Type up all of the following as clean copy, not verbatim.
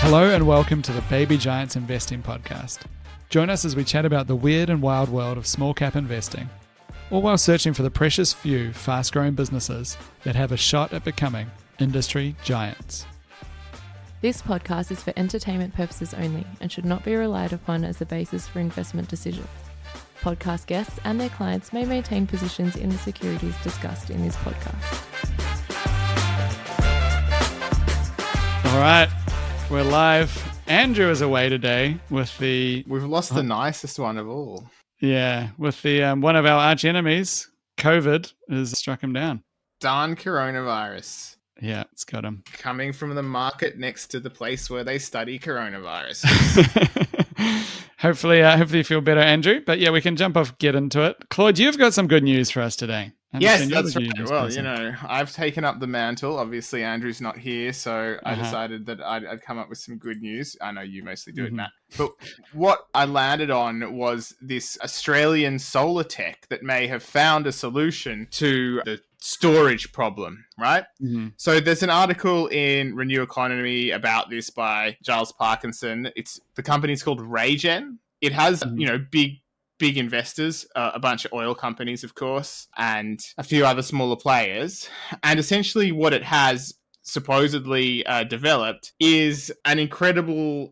Hello and welcome to the Baby Giants Investing Podcast. Join us as we chat about the weird and wild world of small cap investing, all while searching for the precious few fast-growing businesses that have a shot at becoming industry giants. This podcast is for entertainment purposes only and should not be relied upon as the basis for investment decisions. Podcast guests and their clients may maintain positions in the securities discussed in this podcast. All right, we're live. Andrew is away today with the... We've lost the nicest one of all. Yeah, with the one of our arch enemies, COVID, has struck him down. Darn coronavirus. Yeah, it's got him. Coming from the market next to the place where they study coronavirus. Hopefully you feel better, Andrew. But yeah, we can jump off, get into it. Claude, you've got some good news for us today. Yes, that's right. Well, I've taken up the mantle. Obviously, Andrew's not here, so I decided that I'd come up with some good news. I know you mostly do it, Matt. But what I landed on was this Australian solar tech that may have found a solution to the storage problem, right? Mm-hmm. So there's an article in Renew Economy about this by Giles Parkinson. The company's called Raygen. It has, big investors, a bunch of oil companies, of course, and a few other smaller players. And essentially what it has supposedly developed is an incredibly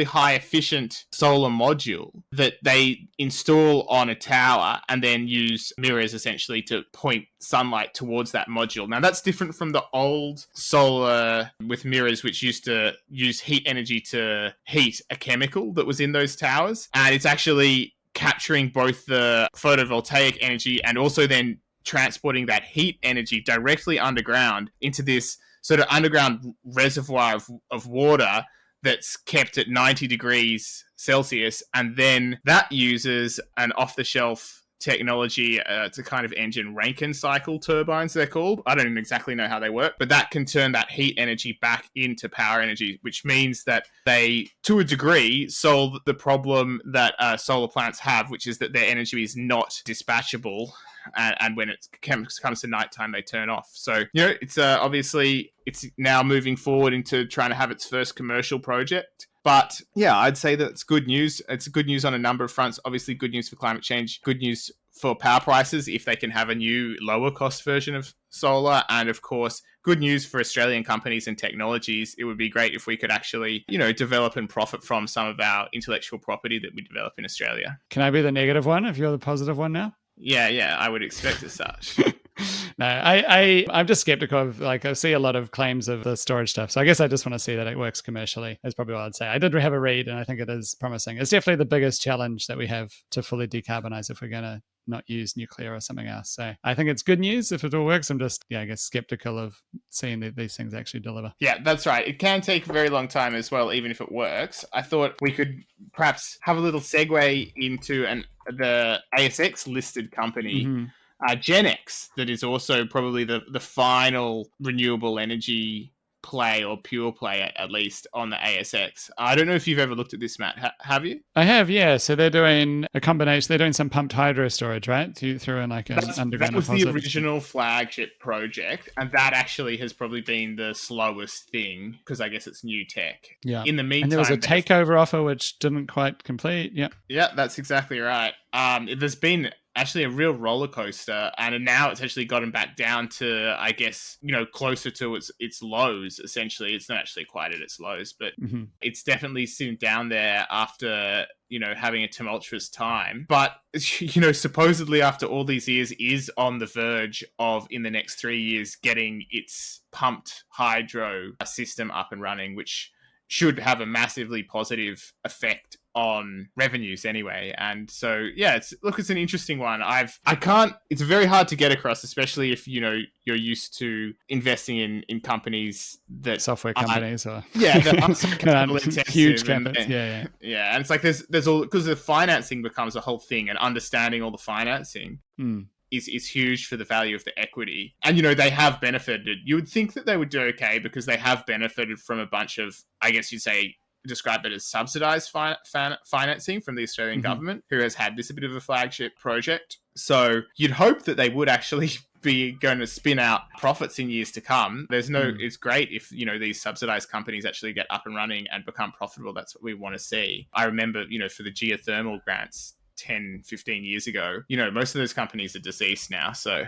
high efficient solar module that they install on a tower and then use mirrors essentially to point sunlight towards that module. Now that's different from the old solar with mirrors, which used to use heat energy to heat a chemical that was in those towers. And it's actually capturing both the photovoltaic energy and also then transporting that heat energy directly underground into this sort of underground reservoir of water that's kept at 90 degrees Celsius, and then that uses an off-the-shelf technology to kind of engine Rankine cycle turbines, they're called. I don't even exactly know how they work, but that can turn that heat energy back into power energy, which means that they, to a degree, solve the problem that solar plants have, which is that their energy is not dispatchable. And when it comes to nighttime, they turn off. So, it's obviously it's now moving forward into trying to have its first commercial project. But yeah, I'd say that it's good news. It's good news on a number of fronts. Obviously, good news for climate change, good news for power prices if they can have a new lower cost version of solar. And of course, good news for Australian companies and technologies. It would be great if we could actually, develop and profit from some of our intellectual property that we develop in Australia. Can I be the negative one if you're the positive one now? Yeah, I would expect as such. No, I'm just skeptical of, I see a lot of claims of the storage stuff. So I guess I just want to see that it works commercially, is probably what I'd say. I did have a read and I think it is promising. It's definitely the biggest challenge that we have to fully decarbonize if we're going to not use nuclear or something else. So I think it's good news if it all works. I'm just, I guess, skeptical of seeing that these things actually deliver. Yeah, that's right. It can take a very long time as well, even if it works. I thought we could perhaps have a little segue into the ASX listed company, Genex, that is also probably the final renewable energy play or pure play, at least on the ASX. I don't know if you've ever looked at this, Matt. Have you? I have, yeah. So they're doing a combination. They're doing some pumped hydro storage, right? Through in an underground. That was the original flagship project, and that actually has probably been the slowest thing because I guess it's new tech. Yeah. In the meantime, and there was a takeover offer which didn't quite complete. Yeah. Yeah, that's exactly right. There's been actually a real roller coaster, and now it's actually gotten back down to, I guess, closer to its lows. Essentially, it's not actually quite at its lows, but it's definitely sitting down there after having a tumultuous time. But supposedly after all these years is on the verge of, in the next 3 years, getting its pumped hydro system up and running, which should have a massively positive effect on revenues anyway. And so, yeah, it's an interesting one. It's very hard to get across, especially if, you're used to investing in companies that software companies that are capital intensive, huge companies. Yeah. And it's like, there's all, because the financing becomes a whole thing, and understanding all the financing is huge for the value of the equity. And, they have benefited. You would think that they would do okay because they have benefited from a bunch of, I guess you'd say, describe it as subsidized financing from the Australian government, who has had this a bit of a flagship project. So you'd hope that they would actually be going to spin out profits in years to come. It's great if, these subsidized companies actually get up and running and become profitable. That's what we want to see. I remember, for the geothermal grants 10, 15 years ago, most of those companies are deceased now. So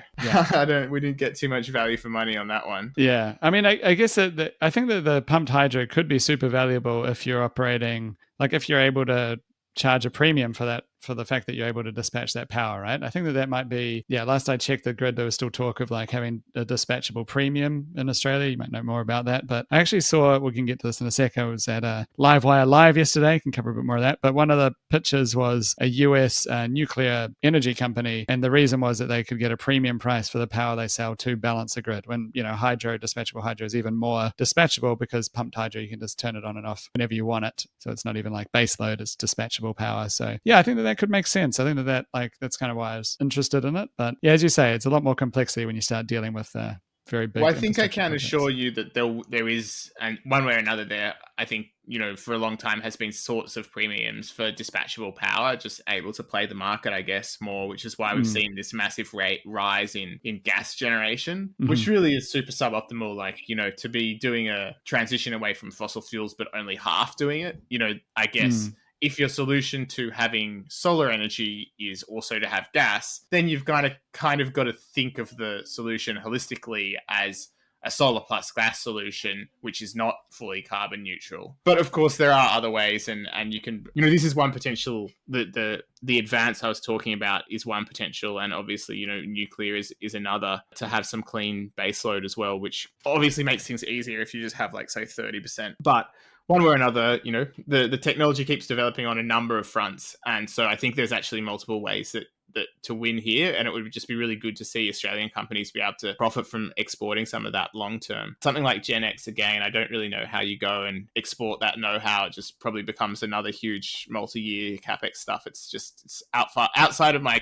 we didn't get too much value for money on that one. Yeah. I mean, I guess that I think that the pumped hydro could be super valuable if you're operating, like if you're able to charge a premium for that, for the fact that you're able to dispatch that power, right? I think that might be, last I checked the grid, there was still talk of like having a dispatchable premium in Australia. You might know more about that, but I actually saw, we can get to this in a sec, I was at Livewire Live yesterday, can cover a bit more of that, but one of the pictures was a US nuclear energy company, and the reason was that they could get a premium price for the power they sell to balance the grid, when, dispatchable hydro is even more dispatchable, because pumped hydro, you can just turn it on and off whenever you want it. So it's not even like base load, it's dispatchable power. So I think that could make sense. I think that that's kind of why I was interested in it. But as you say, it's a lot more complexity when you start dealing with very big. Well, I think I can assure you that there is, and one way or another there, I think, for a long time has been sorts of premiums for dispatchable power, just able to play the market, I guess, more, which is why we've seen this massive rate rise in gas generation, which really is super suboptimal. Like, to be doing a transition away from fossil fuels, but only half doing it, I guess. If your solution to having solar energy is also to have gas, then you've kind of got to think of the solution holistically as a solar plus gas solution, which is not fully carbon neutral. But of course, there are other ways, and you can, this is one potential. The advance I was talking about is one potential, and obviously, nuclear is another, to have some clean baseload as well, which obviously makes things easier if you just have, like, say, 30%. But one way or another, the technology keeps developing on a number of fronts. And so I think there's actually multiple ways that to win here. And it would just be really good to see Australian companies be able to profit from exporting some of that long term. Something like Genex, again, I don't really know how you go and export that know-how. It just probably becomes another huge multi-year capex stuff. It's outside of my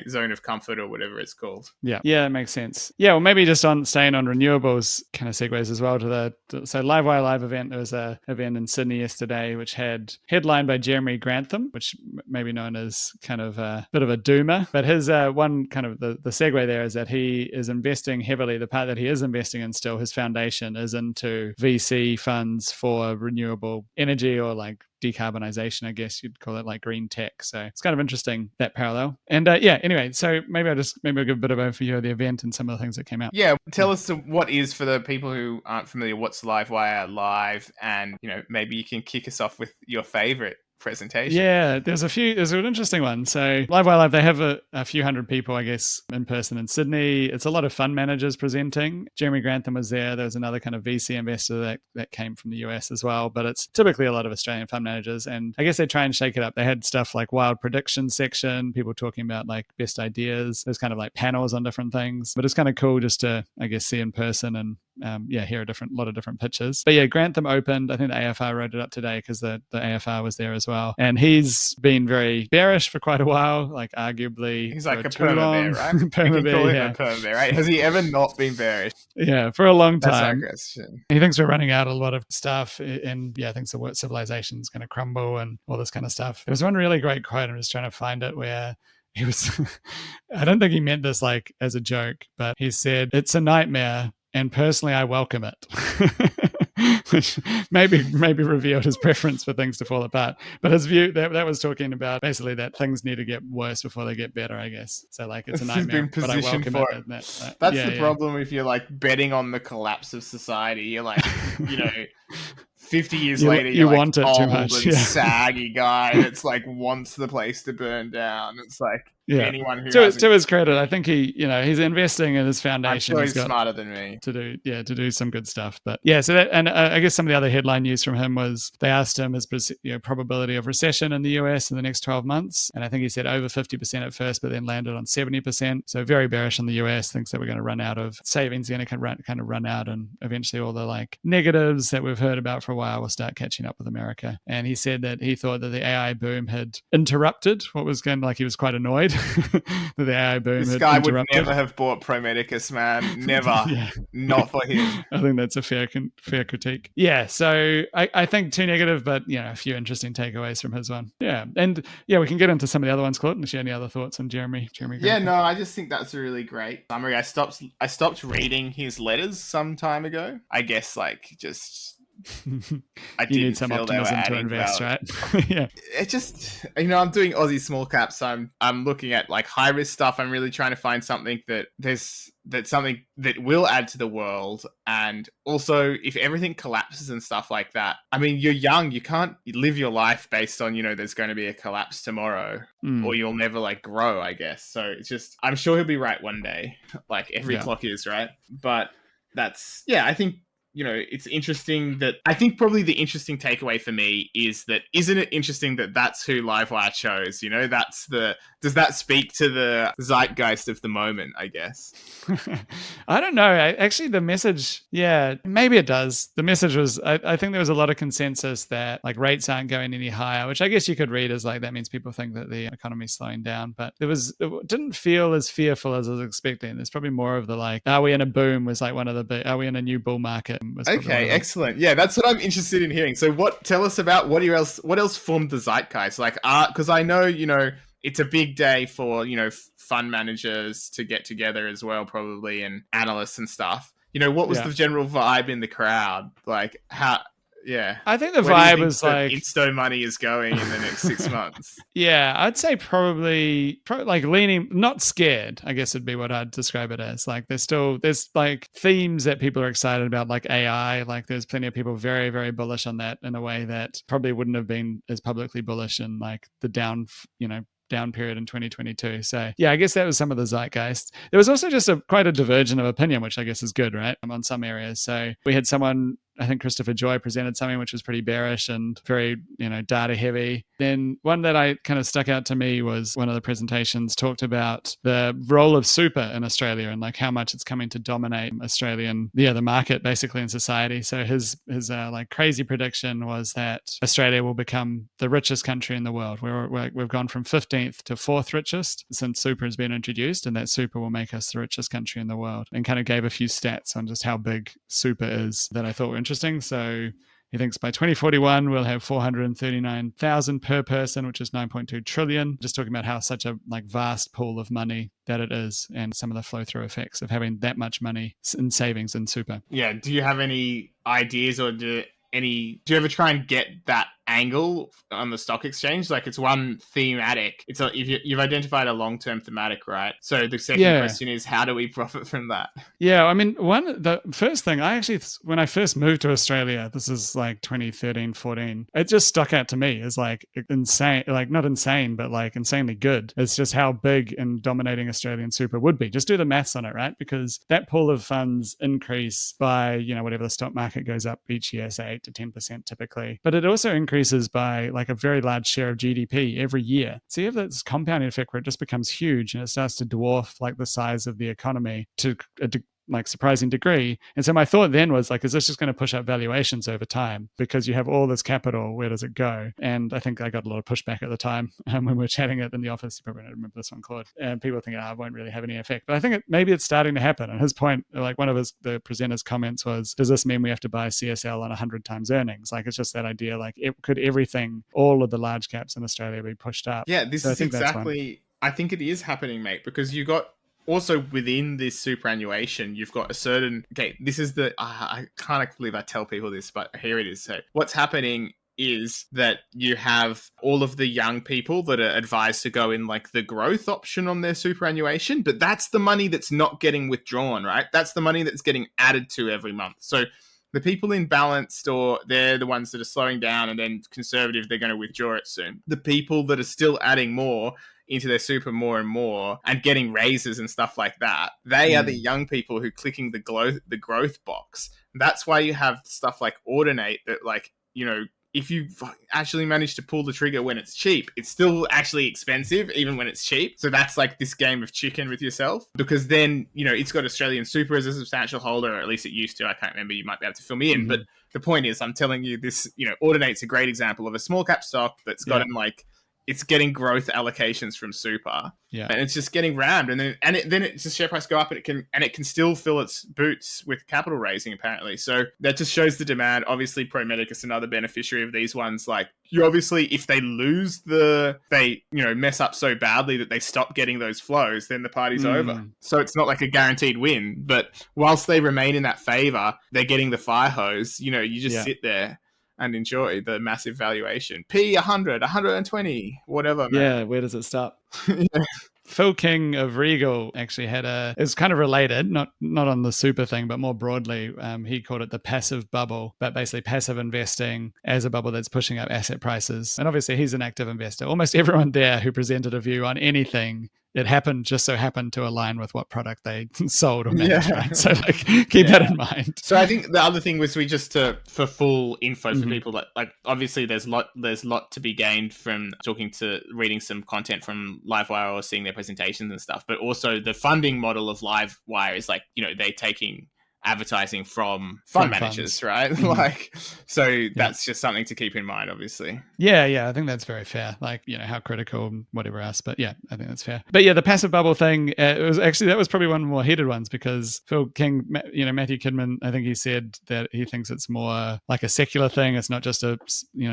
zone of comfort, or whatever it's called. Yeah, it makes sense. Yeah, well, maybe just staying on renewables kind of segues as well to so Livewire Live event. There was a event in Sydney yesterday, which had headlined by Jeremy Grantham, which may be known as kind of a bit of a doomer, but his one kind of the segue there is that he is investing heavily. The part that he is investing in still, his foundation is into VC funds for renewable energy, or like decarbonization, I guess you'd call it, like green tech. So it's kind of interesting, that parallel. And anyway, so maybe I'll give a bit of overview of the event and some of the things that came out. Yeah, tell us what is, for the people who aren't familiar, what's Livewire Live, and maybe you can kick us off with your favorite presentation. Yeah, there's an interesting one. So Livewire Live, they have a few hundred people, I guess, in person in Sydney. It's a lot of fund managers presenting. Jeremy Grantham was there. There was another kind of VC investor that came from the US as well, but it's typically a lot of Australian fund managers. And I guess they try and shake it up. They had stuff like wild prediction section, people talking about like best ideas. There's kind of like panels on different things, but it's kind of cool just to, I guess, see in person and hear a lot of different pitches. But yeah, Grantham opened. I think the AFR wrote it up today because the AFR was there as well. And he's been very bearish for quite a while, like arguably. He's like a perma bear, right? Perma bear, a perma bear, right? Has he ever not been bearish? Yeah, for a long time. That's our question. He thinks we're running out a lot of stuff, and thinks the civilization is going to crumble and all this kind of stuff. There was one really great quote, I'm just trying to find it, where he was, I don't think he meant this like as a joke, but he said, "It's a nightmare, and personally I welcome it." Which maybe revealed his preference for things to fall apart. But his view, that was talking about basically that things need to get worse before they get better, I guess. So like, it's a nightmare, but I welcome it. That's the problem if you're like betting on the collapse of society. You're like, 50 years later, you're like want it old too much. and saggy guy that's like wants the place to burn down. It's like, anyone who to his credit, I think he's investing in his foundation. I'm sure he's smarter than me to do some good stuff. But so that, and I guess some of the other headline news from him was they asked him his probability of recession in the US in the next 12 months, and I think he said over 50% at first, but then landed on 70%. So very bearish on the US. Thinks that we're going to run out of savings, going to kind of run out, and eventually all the like negatives that we've heard about for a while will start catching up with America. And he said that he thought that the AI boom had interrupted what was going, like he was quite annoyed that the AI boom This had guy would interrupted. never have bought Pro Medicus, man. Never. Yeah. Not for him. I think that's a fair critique. Yeah, so I think too negative, but a few interesting takeaways from his one. Yeah, and we can get into some of the other ones, Claude. If you have any other thoughts on Jeremy Yeah, Grantham. no, I just think that's a really great summary. I stopped reading his letters some time ago. I guess just I you need some optimism to invest, right? Yeah. It just I'm doing Aussie small caps. So I'm looking at like high risk stuff. I'm really trying to find something that's something that will add to the world. And also, if everything collapses and stuff like that, I mean, you're young. You can't live your life based on there's going to be a collapse tomorrow, or you'll never grow. I guess. So it's just I'm sure he'll be right one day, like every clock is, right? But that's I think. It's interesting that I think probably the interesting takeaway for me is that isn't it interesting that that's who Livewire chose? Does that speak to the zeitgeist of the moment, I guess? I don't know. Actually, the message, maybe it does. The message was, I think there was a lot of consensus that rates aren't going any higher, which I guess you could read as that means people think that the economy's slowing down. But it didn't feel as fearful as I was expecting. There's probably more of the are we in a boom was one of the big, are we in a new bull market? Okay, excellent. Yeah, that's what I'm interested in hearing. So tell us about what else formed the zeitgeist? Because I know, it's a big day for, fund managers to get together as well, probably, and analysts and stuff. What was the general vibe in the crowd? How... Yeah. I think the vibe was Insto money is going in the next 6 months. Yeah, I'd say probably leaning, not scared, I guess would be what I'd describe it as. There's themes that people are excited about, like AI. There's plenty of people very, very bullish on that in a way that probably wouldn't have been as publicly bullish in the down period in 2022. So I guess that was some of the zeitgeist. There was also just quite a divergence of opinion, which I guess is good, right? On some areas. So we had someone, I think Christopher Joy presented something which was pretty bearish and very, data heavy. Then one that I kind of stuck out to me was one of the presentations talked about the role of super in Australia and how much it's coming to dominate Australian, the market basically in society. So his crazy prediction was that Australia will become the richest country in the world. We've gone from 15th to 4th richest since super has been introduced, and that super will make us the richest country in the world, and kind of gave a few stats on just how big super is that I thought were interesting. So he thinks by 2041 we'll have 439,000 per person, which is 9.2 trillion. Just talking about how such a vast pool of money that it is, and some of the flow through effects of having that much money in savings in super. Yeah. Do you have any ideas, or do you ever try and get that angle on the stock exchange? It's one thematic. You've identified a long-term thematic, right? So the second question is, how do we profit from that? Yeah, I mean, the first thing when I first moved to Australia, this is 2013, 14, it just stuck out to me as insane, not insane, but insanely good. It's just how big and dominating Australian super would be. Just do the maths on it, right? Because that pool of funds increase by, whatever the stock market goes up each year, say 8 to 10% typically. But it also increases by a very large share of GDP every year. So you have this compounding effect where it just becomes huge and it starts to dwarf the size of the economy to a surprising degree. And so my thought then was is this just going to push up valuations over time? Because you have all this capital, where does it go? And I think I got a lot of pushback at the time when we were chatting it in the office. You probably don't remember this one, Claude. And people thinking, it won't really have any effect. But I think maybe it's starting to happen. And his point, one of the presenter's comments was, does this mean we have to buy CSL on 100 times earnings? It's just that idea, could everything, all of the large caps in Australia be pushed up? Yeah, this is exactly, I think it is happening, mate, because you got also within this superannuation, you've got a certain, this is I can't believe I tell people this, but here it is. So what's happening is that you have all of the young people that are advised to go in the growth option on their superannuation, but that's the money that's not getting withdrawn, right? That's the money that's getting added to every month. So the people in balanced, or they're the ones that are slowing down, and then conservative, they're going to withdraw it soon. The people that are still adding more into their super more and more and getting raises and stuff like that, they are the young people who clicking the growth box. That's why you have stuff like Ordinate that if you actually manage to pull the trigger when it's cheap, it's still actually expensive even when it's cheap. So that's this game of chicken with yourself, because then, it's got Australian super as a substantial holder, or at least it used to. I can't remember. You might be able to fill me in. Mm-hmm. But the point is, I'm telling you this, Ordinate's a great example of a small cap stock that's gotten it's getting growth allocations from super, Yeah. and it's just getting rammed, and then it's just share price go up, and it can still fill its boots with capital raising apparently. So that just shows the demand. Obviously, Pro Medicus, another beneficiary of these ones. Like, you obviously, if they mess up so badly that they stop getting those flows, then the party's over. So it's not like a guaranteed win, but whilst they remain in that favor, they're getting the fire hose. You just sit there and enjoy the massive valuation. P 100, 120, whatever, man. Yeah, where does it stop? Phil King of Regal actually it's kind of related, not on the super thing, but more broadly. He called it the passive bubble, but basically passive investing as a bubble that's pushing up asset prices. And obviously he's an active investor. Almost everyone there who presented a view on anything, it just so happened to align with what product they sold or managed, right? So keep that in mind. So I think the other thing was for full info for people that obviously there's lot to be gained from reading some content from Livewire or seeing their presentations and stuff, but also the funding model of Livewire is they're taking advertising from fund managers, funds. Right? So that's just something to keep in mind, obviously. Yeah, I think that's very fair. How critical, whatever else. But yeah, I think that's fair. But yeah, the passive bubble thing, that was probably one of the more heated ones, because Phil King, Matthew Kidman, I think he said that he thinks it's more like a secular thing. It's not just a,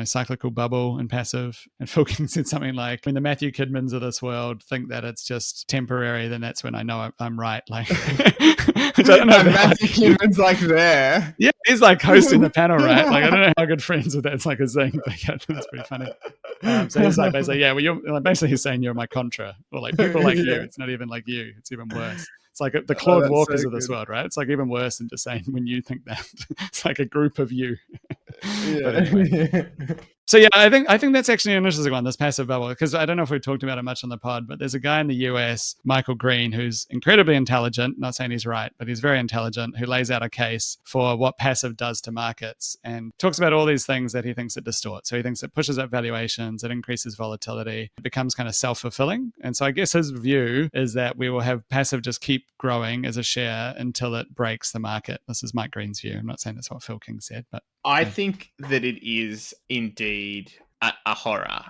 cyclical bubble and passive. And Phil King said something like, when the Matthew Kidmans of this world think that it's just temporary, then that's when I know I'm right. Which I don't know. Matthew Kidman's there. Yeah, he's hosting the panel, right? I don't know how good friends with that. It's his thing. That's pretty funny. So he's basically, yeah, well, you're basically he's saying you're my contra, or people like you. It's not even like you. It's even worse. It's like the Claude Walkers of this world, right? It's even worse than just saying when you think that. It's like a group of you. Anyway. So yeah, I think that's actually an interesting one, this passive bubble, because I don't know if we've talked about it much on the pod, but there's a guy in the US, Michael Green, who's incredibly intelligent, not saying he's right, but he's very intelligent, who lays out a case for what passive does to markets and talks about all these things that he thinks it distorts. So he thinks it pushes up valuations, it increases volatility, it becomes kind of self-fulfilling. And so I guess his view is that we will have passive just keep growing as a share until it breaks the market. This is Mike Green's view. I'm not saying that's what Phil King said, but I think that it is indeed a horror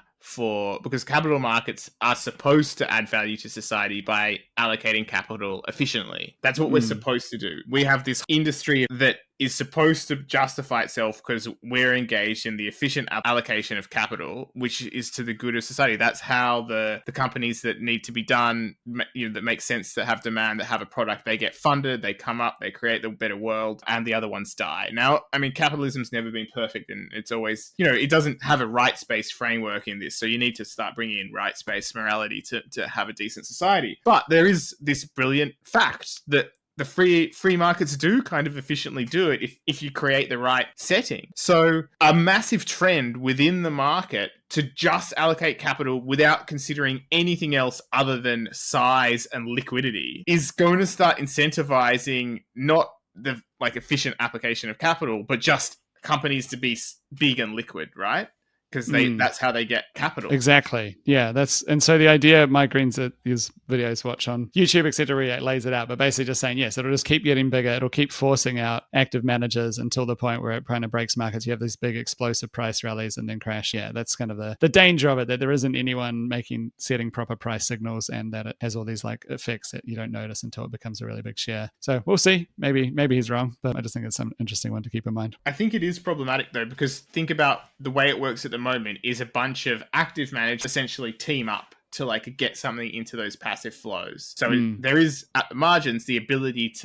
because capital markets are supposed to add value to society by allocating capital efficiently. That's what we're supposed to do. We have this industry that is supposed to justify itself because we're engaged in the efficient allocation of capital, which is to the good of society. That's how the companies that need to be done, that make sense, that have demand, that have a product, they get funded, they come up, they create the better world, and the other ones die. Now, capitalism's never been perfect, and it's always, it doesn't have a rights-based framework in this, so you need to start bringing in rights-based morality to have a decent society. But there is this brilliant fact that the free markets do kind of efficiently do it if you create the right setting. So a massive trend within the market to just allocate capital without considering anything else other than size and liquidity is going to start incentivizing not the efficient application of capital, but just companies to be big and liquid, right? Because that's how they get capital. Exactly. Yeah. And so the idea, Mike Green's his videos watch on YouTube, etc., lays it out, but basically just saying, yes, it'll just keep getting bigger. It'll keep forcing out active managers until the point where it kind of breaks markets. You have these big explosive price rallies and then crash. Yeah. That's kind of the danger of it, that there isn't anyone setting proper price signals, and that it has all these effects that you don't notice until it becomes a really big share. So we'll see. Maybe he's wrong, but I just think it's some interesting one to keep in mind. I think it is problematic though, because think about the way it works at the moment is a bunch of active managers essentially team up to get something into those passive flows. So there is at the margins the ability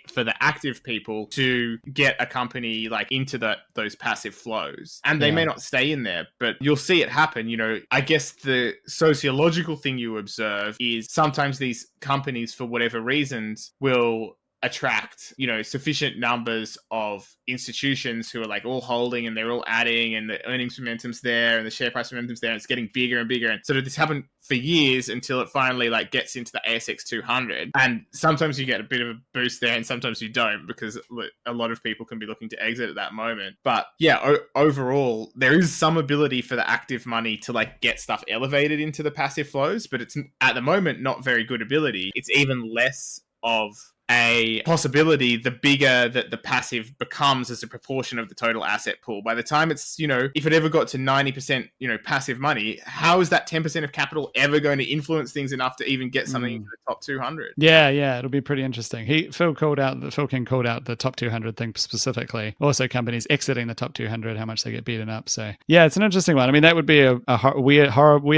for the active people to get a company into those passive flows, and they may not stay in there, but you'll see it happen. I guess the sociological thing you observe is sometimes these companies, for whatever reasons, will attract sufficient numbers of institutions who are all holding, and they're all adding, and the earnings momentum's there and the share price momentum's there, and it's getting bigger and bigger, and sort of this happened for years until it finally gets into the ASX 200, and sometimes you get a bit of a boost there and sometimes you don't, because a lot of people can be looking to exit at that moment. But yeah, overall there is some ability for the active money to get stuff elevated into the passive flows, but it's at the moment not very good ability. It's even less of a possibility, the bigger that the passive becomes as a proportion of the total asset pool. By the time it's, if it ever got to 90%, passive money, how is that 10% of capital ever going to influence things enough to even get something into the top 200? Yeah, it'll be pretty interesting. Phil King called out the top 200 thing specifically. Also, companies exiting the top 200, how much they get beaten up. So yeah, it's an interesting one. I mean, that would be a weird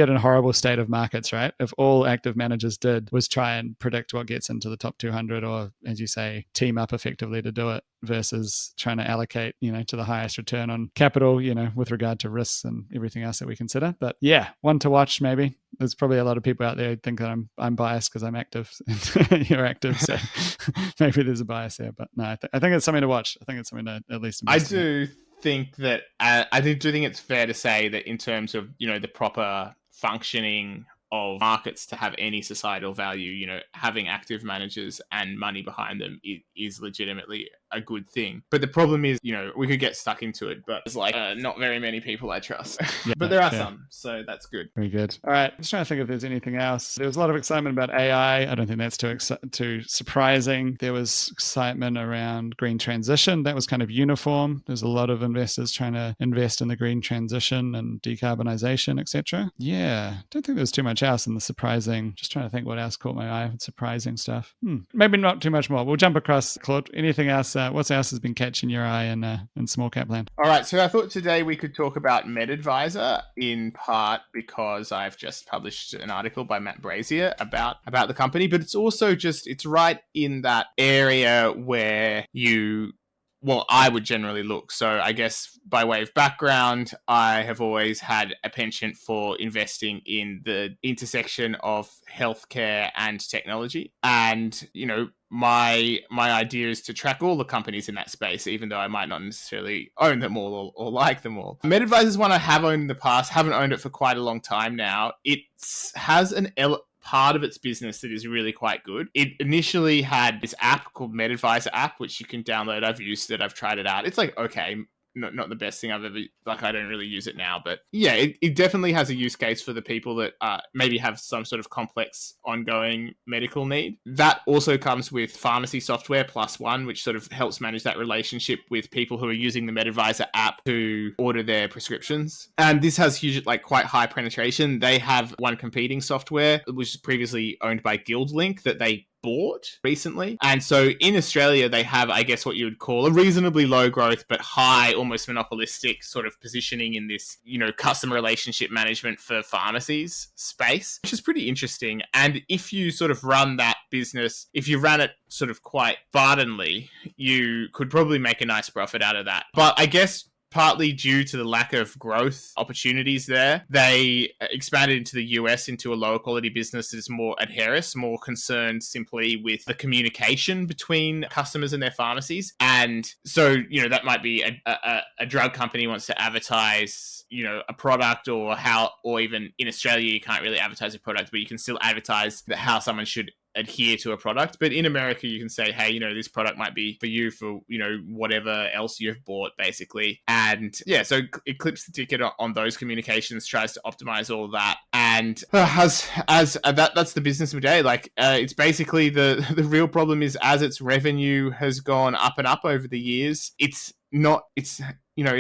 and horrible state of markets, right? If all active managers did was try and predict what gets into the top 200, or as you say, team up effectively to do it, versus trying to allocate, to the highest return on capital, with regard to risks and everything else that we consider. But yeah, one to watch maybe. There's probably a lot of people out there who think that I'm biased because I'm active and you're active, so maybe there's a bias there. But no, I think it's something to watch. I think it's something to at least invest in. Think that I do think it's fair to say that in terms of the proper functioning of markets to have any societal value, having active managers and money behind them is legitimately a good thing. But the problem is, we could get stuck into it, but it's like not very many people I trust. Yeah, but there are some, so that's good. Very good. All right, just trying to think if there's anything else. There was a lot of excitement about AI. I don't think that's too surprising. There was excitement around green transition. That was kind of uniform. There's a lot of investors trying to invest in the green transition and decarbonisation, etc. Yeah, don't think there's too much else in the surprising. Just trying to think what else caught my eye with surprising stuff. Maybe not too much more. We'll jump across, Claude. Anything else? What else has been catching your eye in small cap land? All right, so I thought today we could talk about Medadvisor, in part because I've just published an article by Matt Brazier about the company, but it's also it's right in that area where I would generally look. So I guess by way of background, I have always had a penchant for investing in the intersection of healthcare and technology. And, my idea is to track all the companies in that space, even though I might not necessarily own them all or like them all. Medadvisor is one I have owned in the past, haven't owned it for quite a long time now. It has part of its business that is really quite good. It initially had this app called Medadvisor app, which you can download. I've used it. I've tried it out. It's like, okay, not the best thing I've ever, I don't really use it now, but yeah, it definitely has a use case for the people that maybe have some sort of complex ongoing medical need. That also comes with pharmacy software +1, which sort of helps manage that relationship with people who are using the Medadvisor app to order their prescriptions. And this has huge, quite high penetration. They have one competing software, which was previously owned by GuildLink, that they bought recently. And so in Australia, they have, I guess, what you would call a reasonably low growth, but high, almost monopolistic sort of positioning in this, customer relationship management for pharmacies space, which is pretty interesting. And if you sort of run that business, if you ran it sort of quite Bartonly, you could probably make a nice profit out of that. But I guess partly due to the lack of growth opportunities there, they expanded into the US into a lower quality business that is more at Harris, more concerned simply with the communication between customers and their pharmacies. And so, that might be a drug company wants to advertise, a product, or even in Australia, you can't really advertise a product, but you can still advertise how someone should adhere to a product. But in America, you can say, hey, this product might be for you for, whatever else you've bought, basically. And yeah, so it clips the ticket on those communications, tries to optimize all of that. And that's the business of the day. It's basically the real problem is, as its revenue has gone up and up over the years, it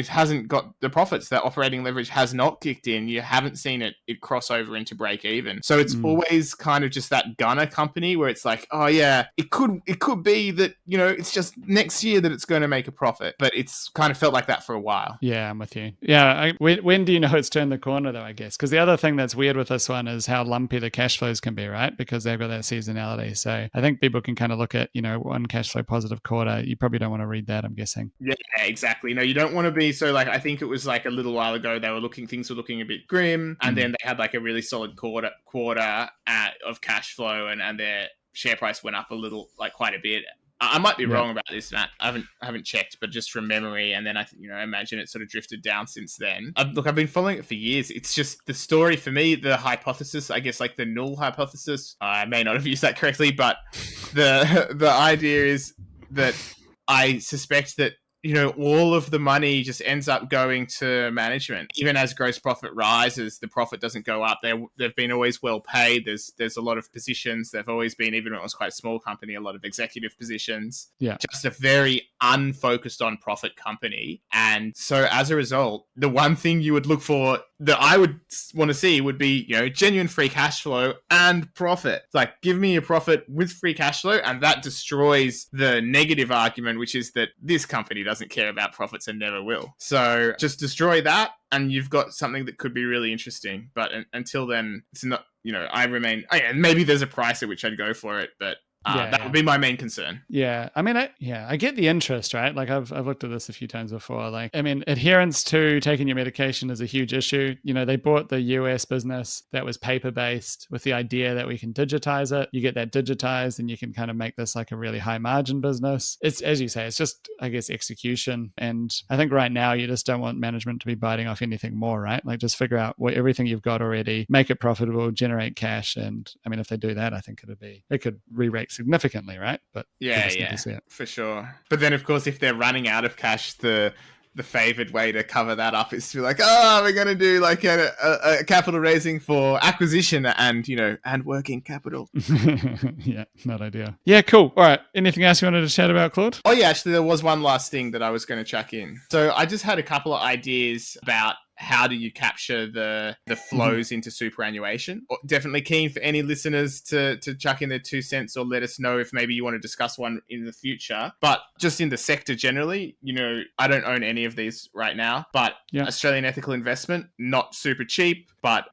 hasn't got the profits. That operating leverage has not kicked in. You haven't seen it cross over into break even. So it's always kind of just that gunner company where it's like, oh yeah, it could be that, it's just next year that it's going to make a profit. But it's kind of felt like that for a while. Yeah, I'm with you. Yeah. When do you know it's turned the corner though, I guess? Because the other thing that's weird with this one is how lumpy the cash flows can be, right? Because they've got that seasonality. So I think people can kind of look at, one cash flow positive quarter. You probably don't want to read that, I'm guessing. Yeah, exactly. No, you don't want to be so I think it was a little while ago things were looking a bit grim, and then they had a really solid quarter of cash flow, and their share price went up a little, quite a bit. I might be wrong about this, Matt. I haven't checked, but just from memory, and then I imagine it sort of drifted down since then. I've been following it for years. It's just the story for me, the hypothesis, I guess, the null hypothesis. I may not have used that correctly, but the idea is that I suspect that all of the money just ends up going to management. Even as gross profit rises, the profit doesn't go up. They've been always well paid. There's a lot of positions. They've always been, even when it was quite a small company, a lot of executive positions. Yeah. Just a very unfocused on profit company. And so as a result, the one thing you would look for that I would want to see would be, genuine free cash flow and profit. It's like, give me a profit with free cash flow, and that destroys the negative argument, which is that this company doesn't care about profits and never will. So just destroy that, and you've got something that could be really interesting. But until then, it's not, I remain, and maybe there's a price at which I'd go for it, but that would be my main concern. Yeah. I mean, I get the interest, right? Like I've looked at this a few times before. Like, I mean, adherence to taking your medication is a huge issue. They bought the US business that was paper-based with the idea that we can digitize it. You get that digitized and you can kind of make this like a really high margin business. It's, as you say, it's just, I guess, execution. And I think right now you just don't want management to be biting off anything more, right? Like just figure out everything you've got already, make it profitable, generate cash. And I mean, if they do that, I think it could re-rate significantly, right? But yeah, for sure. But then, of course, if they're running out of cash, the favored way to cover that up is to be like, we're going to do like a capital raising for acquisition and working capital. Yeah, not ideal. Yeah, cool. All right. Anything else you wanted to chat about, Claude? Oh, yeah, actually, there was one last thing that I was going to chuck in. So I just had a couple of ideas about how do you capture the flows into superannuation. Definitely keen for any listeners to chuck in their 2 cents or let us know if maybe you want to discuss one in the future. But just in the sector generally, I don't own any of these right now, but Australian ethical investment, not super cheap, but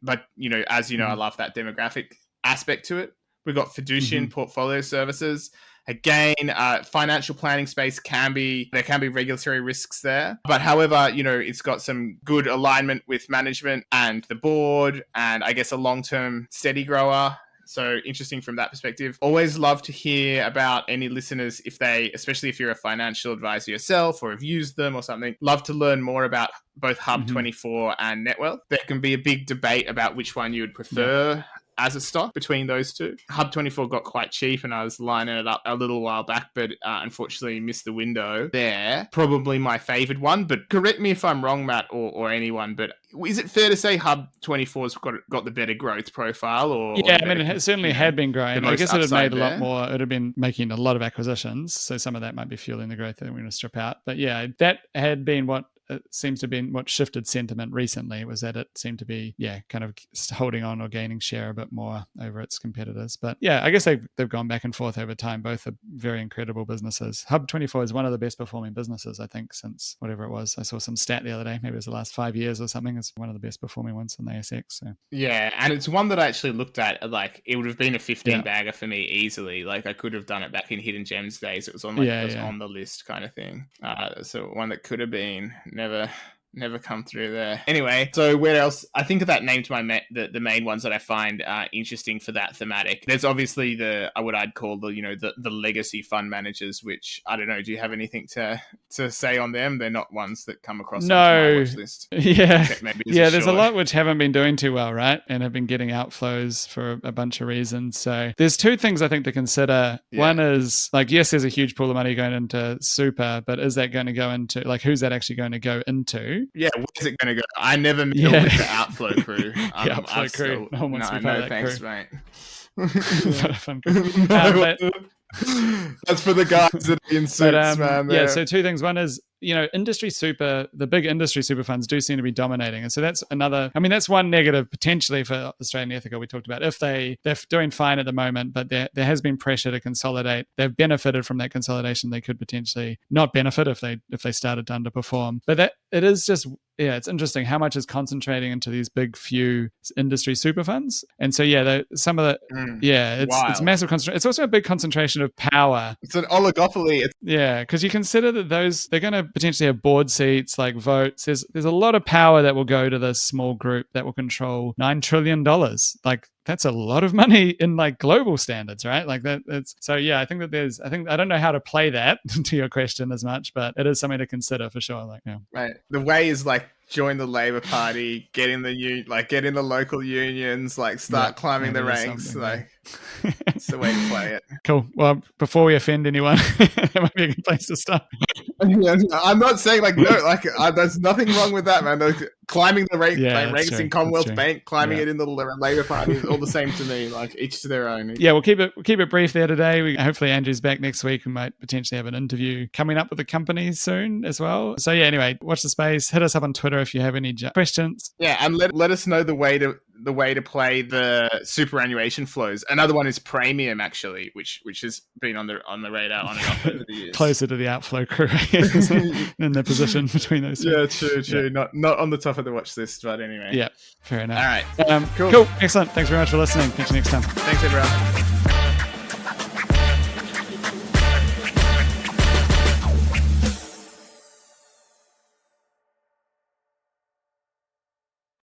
as I love that demographic aspect to it. We've got fiducian portfolio services. Again, financial planning space there can be regulatory risks there. But however, it's got some good alignment with management and the board, and I guess a long-term steady grower. So interesting from that perspective. Always love to hear about any listeners especially if you're a financial advisor yourself or have used them or something. Love to learn more about both Hub24 and Netwealth. There can be a big debate about which one you would prefer as a stock between those two. Hub24 got quite cheap and I was lining it up a little while back, but unfortunately missed the window there. Probably my favored one, but correct me if I'm wrong, Matt, or anyone, but is it fair to say Hub24's got the better growth profile? I mean, it certainly had been growing. I guess it had made a lot more. It had been making a lot of acquisitions, so some of that might be fueling the growth that we're going to strip out. But yeah, that had been what it seems to have been what shifted sentiment recently, was that it seemed to be, kind of holding on or gaining share a bit more over its competitors. But yeah, I guess they've gone back and forth over time. Both are very incredible businesses. Hub24 is one of the best performing businesses, I think, since whatever it was. I saw some stat the other day, maybe it was the last 5 years or something. It's one of the best performing ones in the ASX. So. Yeah, and it's one that I actually looked at, like it would have been a 15 bagger for me easily. Like I could have done it back in Hidden Gems days. It was on on the list kind of thing. So one that could have been never come through there. Anyway, so where else? I think of that name to the main ones that I find interesting for that thematic. There's obviously what I'd call the legacy fund managers, which I don't know. Do you have anything to say on them? They're not ones that come across my watch list. Yeah, there's a lot which haven't been doing too well, right? And have been getting outflows for a bunch of reasons. So there's two things I think to consider. Yeah. One is like, yes, there's a huge pool of money going into super, but is that going to go into who's that actually going to go into? Yeah, where's it going to go? I never met with the outflow crew. The outflow crew. No one wants to be part of that thanks, crew. Mate. Not a fun crew. That's for the guys that are in suits, man. Yeah, so two things. One is, industry super, the big industry super funds do seem to be dominating. And so that's that's one negative potentially for Australian Ethical we talked about. If they're doing fine at the moment, but there has been pressure to consolidate. They've benefited from that consolidation. They could potentially not benefit if they started to underperform. But that it is just, it's interesting how much is concentrating into these big few industry super funds. And so, some of the, it's massive concentration. It's also a big concentration of power. It's an oligopoly. Because you consider that they're going to potentially have board seats, like votes. There's a lot of power that will go to this small group that will control $9 trillion. Like that's a lot of money in like global standards, right? Like that's so yeah. I think I don't know how to play that to your question as much, but it is something to consider for sure. Like, yeah. Right. The way is like join the Labour Party, get in the local unions, like start climbing the ranks. Like it's the way to play it. Cool. Well, before we offend anyone, that might be a good place to start. I'm not saying like no, like there's nothing wrong with that, man. Like, climbing the ranks in Commonwealth Bank, climbing it in the Labour Party is all the same to me. Like each to their own. Yeah, we'll keep it brief there today. Hopefully Andrew's back next week. We might potentially have an interview coming up with the companies soon as well. So yeah, anyway, watch the space. Hit us up on Twitter if you have any questions. Yeah, and let us know the way to play the superannuation flows. Another one is premium, actually, which has been on the radar on and off over the years. Closer to the outflow crew in the position between those two. Yeah, true. Yeah. Not on the top of the watch list, but anyway. Yeah, fair enough. All right. Cool. Excellent. Thanks very much for listening. Catch you next time. Thanks, everyone.